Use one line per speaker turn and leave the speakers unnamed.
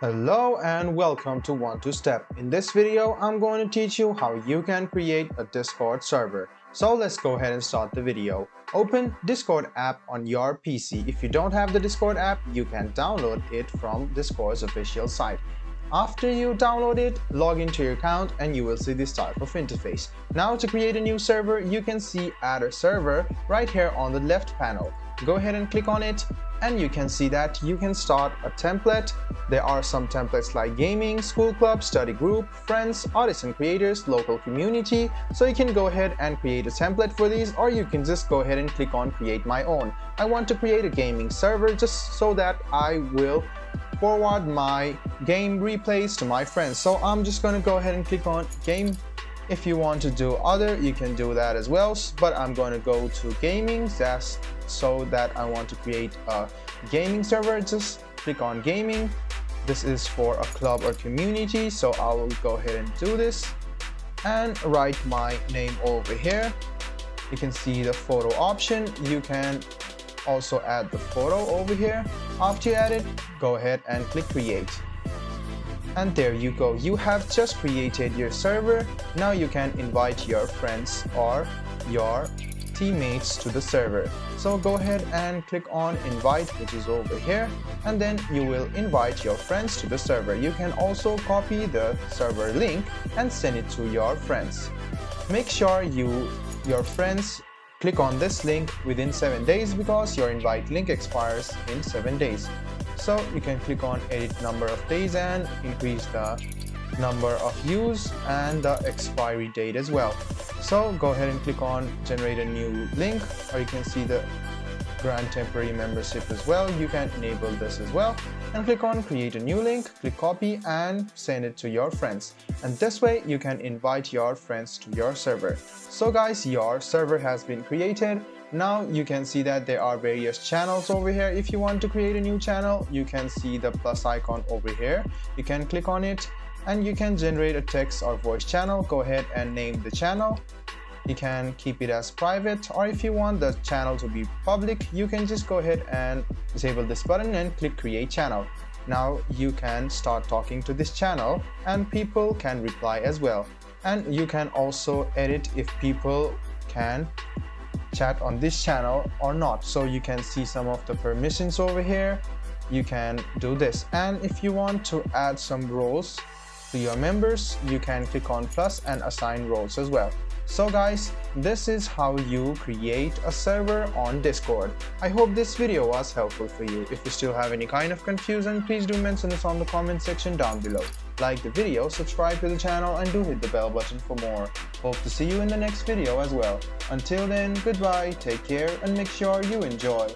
Hello and welcome to One2Step. In this video, I'm going to teach you how you can create a Discord server. So let's go ahead and start the video. Open Discord app on your PC. If you don't have the Discord app, you can download it from Discord's official site. After you download it, log into your account and you will see this type of interface. Now to create a new server, you can see Add a Server right here on the left panel. Go ahead and click on it and you can see that you can start a template. There are some templates like gaming, school club, study group, friends, artists and creators, local community. So you can go ahead and create a template for these, or you can just go ahead and click on create my own. I want to create a gaming server just so that I will forward my game replays to my friends. So I'm just going to go ahead and click on game. If you want to do other, you can do that as well, but I'm going to go to gaming. That's so that I want to create a gaming server. Just click on gaming. This is for a club or community, so I will go ahead and do this and write my name over here. You can see the photo option. You can also add the photo over here. After you add it, go ahead and click create. And there you go, you have just created your server. Now you can invite your friends or your teammates to the server. So go ahead and click on invite, which is over here, and then you will invite your friends to the server. You can also copy the server link and send it to your friends. Make sure your friends click on this link within 7 days because your invite link expires in 7 days. So you can click on edit number of days and increase the number of views and the expiry date as well. So go ahead and click on generate a new link, or you can see the grant temporary membership as well. You can enable this as well and click on create a new link, click copy and send it to your friends. And this way you can invite your friends to your server. So guys, your server has been created. Now you can see that there are various channels over here. If you want to create a new channel, you can see the plus icon over here. You can click on it and you can generate a text or voice channel. Go ahead and name the channel. You can keep it as private, or if you want the channel to be public, you can just go ahead and disable this button and click create channel. Now you can start talking to this channel and people can reply as well. And you can also edit if people can chat on this channel or not. So you can see some of the permissions over here. You can do this, and if you want to add some roles to your members, you can click on plus and assign roles as well. So guys, this is how you create a server on Discord. I hope this video was helpful for you. If you still have any kind of confusion, please do mention us on the comment section down below. Like the video, subscribe to the channel and do hit the bell button for more. Hope to see you in the next video as well. Until then, goodbye, take care and make sure you enjoy.